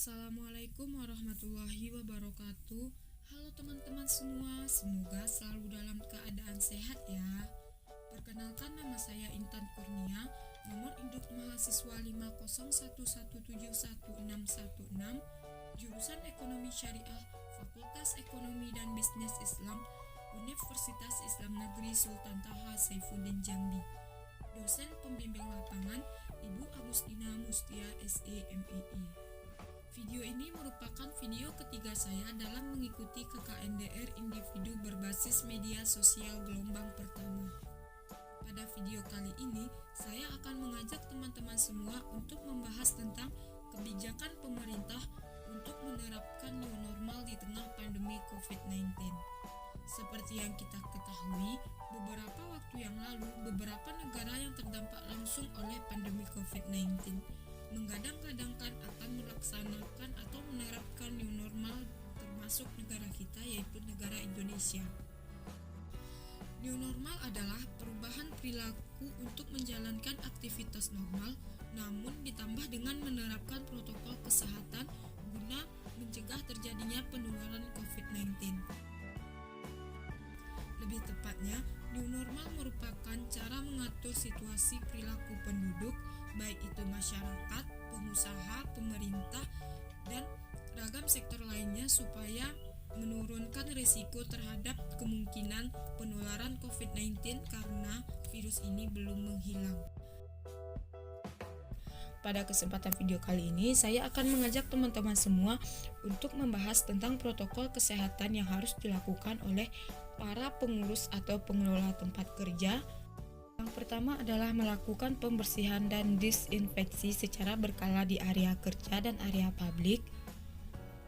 Assalamualaikum warahmatullahi wabarakatuh. Halo teman-teman semua, semoga selalu dalam keadaan sehat ya. Perkenalkan, nama saya Intan Kurnia, nomor induk mahasiswa 50111711616, jurusan Ekonomi Syariah, Fakultas Ekonomi dan Bisnis Islam, Universitas Islam Negeri Sultan Taha Saifuddin Jambi. Dosen pembimbing lapangan Ibu Agustina Mustia SE MII. Video ini merupakan video ketiga saya dalam mengikuti KKNDR Individu Berbasis Media Sosial gelombang pertama. Pada video kali ini, saya akan mengajak teman-teman semua untuk membahas tentang kebijakan pemerintah untuk menerapkan new normal di tengah pandemi COVID-19. Seperti yang kita ketahui, beberapa waktu yang lalu, beberapa negara yang terdampak langsung oleh pandemi COVID-19 menggadang-gadangkan akan melaksanakan atau menerapkan new normal, termasuk negara kita, yaitu negara Indonesia. New normal adalah perubahan perilaku untuk menjalankan aktivitas normal, namun ditambah dengan menerapkan protokol kesehatan guna mencegah terjadinya penularan COVID-19. Lebih tepatnya, new normal merupakan cara mengatur situasi perilaku penduduk, baik itu masyarakat, pengusaha, pemerintah, dan ragam sektor lainnya supaya menurunkan risiko terhadap kemungkinan penularan COVID-19 karena virus ini belum menghilang. Pada kesempatan video kali ini, saya akan mengajak teman-teman semua untuk membahas tentang protokol kesehatan yang harus dilakukan oleh para pengurus atau pengelola tempat kerja. Yang pertama adalah melakukan pembersihan dan disinfeksi secara berkala di area kerja dan area publik.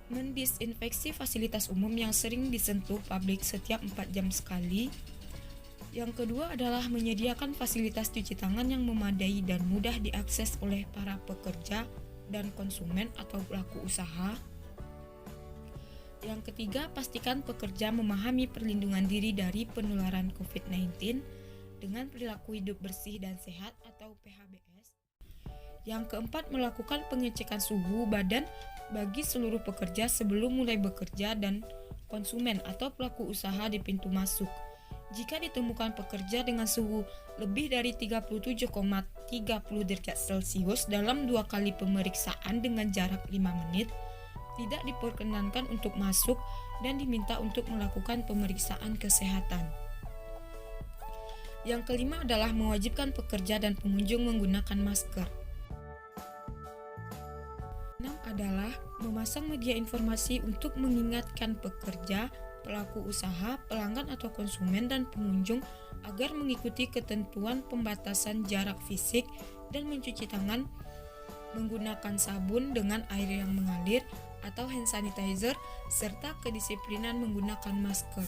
Mendisinfeksi fasilitas umum yang sering disentuh publik setiap 4 jam sekali. Yang kedua adalah menyediakan fasilitas cuci tangan yang memadai dan mudah diakses oleh para pekerja dan konsumen atau pelaku usaha. Yang ketiga, pastikan pekerja memahami perlindungan diri dari penularan COVID-19 dengan perilaku hidup bersih dan sehat atau PHBS. Yang keempat, melakukan pengecekan suhu badan bagi seluruh pekerja sebelum mulai bekerja dan konsumen atau pelaku usaha di pintu masuk. Jika ditemukan pekerja dengan suhu lebih dari 37,30 derajat Celcius dalam 2 kali pemeriksaan dengan jarak 5 menit, tidak diperkenankan untuk masuk dan diminta untuk melakukan pemeriksaan kesehatan. Yang kelima adalah mewajibkan pekerja dan pengunjung menggunakan masker. 6 adalah memasang media informasi untuk mengingatkan pekerja, pelaku usaha, pelanggan atau konsumen dan pengunjung agar mengikuti ketentuan pembatasan jarak fisik dan mencuci tangan menggunakan sabun dengan air yang mengalir atau hand sanitizer, serta kedisiplinan menggunakan masker.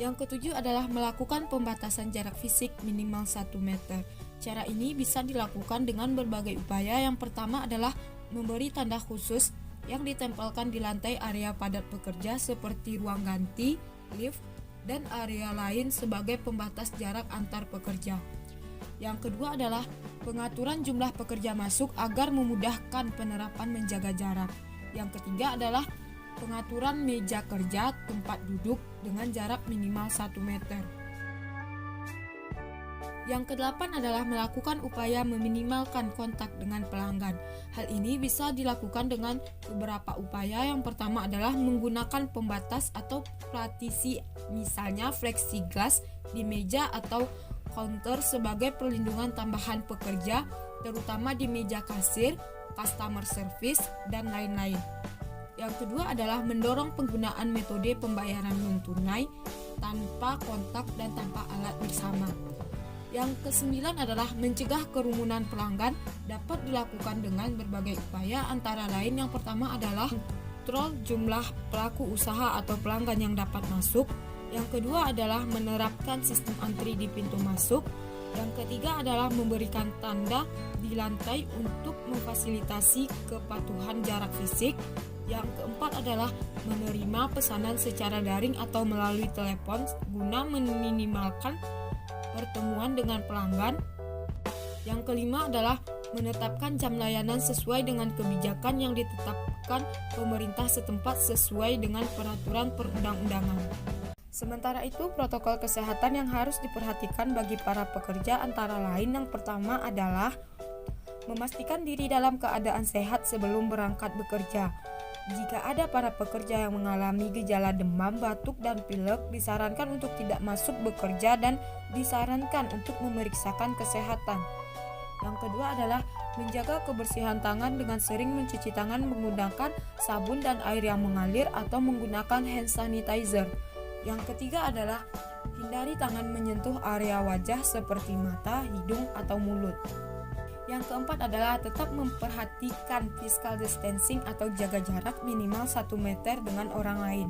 Yang ketujuh adalah melakukan pembatasan jarak fisik minimal 1 meter. Cara ini bisa dilakukan dengan berbagai upaya. Yang pertama adalah memberi tanda khusus yang ditempelkan di lantai area padat pekerja seperti ruang ganti, lift, dan area lain sebagai pembatas jarak antar pekerja. Yang kedua adalah pengaturan jumlah pekerja masuk agar memudahkan penerapan menjaga jarak. Yang ketiga adalah pengaturan meja kerja, tempat duduk dengan jarak minimal 1 meter. Yang kedelapan adalah melakukan upaya meminimalkan kontak dengan pelanggan. Hal ini bisa dilakukan dengan beberapa upaya. Yang pertama adalah menggunakan pembatas atau partisi, misalnya plexiglass di meja atau counter sebagai perlindungan tambahan pekerja, terutama di meja kasir, customer service, dan lain-lain. Yang kedua adalah mendorong penggunaan metode pembayaran non-tunai tanpa kontak dan tanpa alat bersama. Yang kesembilan adalah mencegah kerumunan pelanggan dapat dilakukan dengan berbagai upaya, antara lain yang pertama adalah kontrol jumlah pelaku usaha atau pelanggan yang dapat masuk. Yang kedua adalah menerapkan sistem antri di pintu masuk. Yang ketiga adalah memberikan tanda di lantai untuk memfasilitasi kepatuhan jarak fisik. Yang keempat adalah menerima pesanan secara daring atau melalui telepon guna meminimalkan pertemuan dengan pelanggan. Yang kelima adalah menetapkan jam layanan sesuai dengan kebijakan yang ditetapkan pemerintah setempat sesuai dengan peraturan perundang-undangan. Sementara itu, protokol kesehatan yang harus diperhatikan bagi para pekerja antara lain yang pertama adalah memastikan diri dalam keadaan sehat sebelum berangkat bekerja. Jika ada para pekerja yang mengalami gejala demam, batuk, dan pilek, disarankan untuk tidak masuk bekerja dan disarankan untuk memeriksakan kesehatan. Yang kedua adalah menjaga kebersihan tangan dengan sering mencuci tangan menggunakan sabun dan air yang mengalir atau menggunakan hand sanitizer. Yang ketiga adalah hindari tangan menyentuh area wajah seperti mata, hidung, atau mulut. Yang keempat adalah tetap memperhatikan physical distancing atau jaga jarak minimal 1 meter dengan orang lain.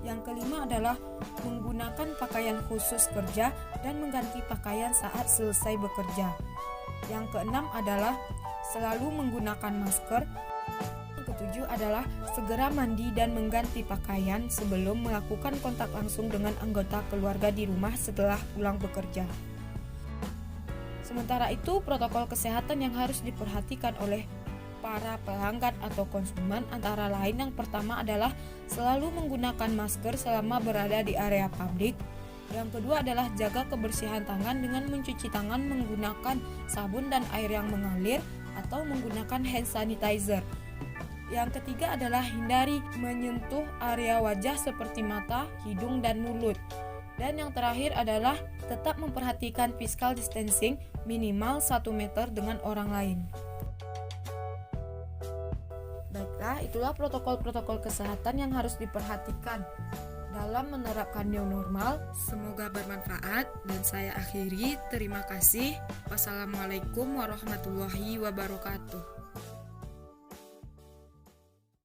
Yang kelima adalah menggunakan pakaian khusus kerja dan mengganti pakaian saat selesai bekerja. Yang keenam adalah selalu menggunakan masker. Yang ketujuh adalah segera mandi dan mengganti pakaian sebelum melakukan kontak langsung dengan anggota keluarga di rumah setelah pulang bekerja. Sementara itu, protokol kesehatan yang harus diperhatikan oleh para pelanggan atau konsumen antara lain yang pertama adalah selalu menggunakan masker selama berada di area publik. Yang kedua adalah jaga kebersihan tangan dengan mencuci tangan menggunakan sabun dan air yang mengalir atau menggunakan hand sanitizer. Yang ketiga adalah hindari menyentuh area wajah seperti mata, hidung, dan mulut. Dan yang terakhir adalah tetap memperhatikan physical distancing minimal 1 meter dengan orang lain. Baiklah, itulah protokol-protokol kesehatan yang harus diperhatikan dalam menerapkan new normal. Semoga bermanfaat dan saya akhiri. Terima kasih. Wassalamualaikum warahmatullahi wabarakatuh.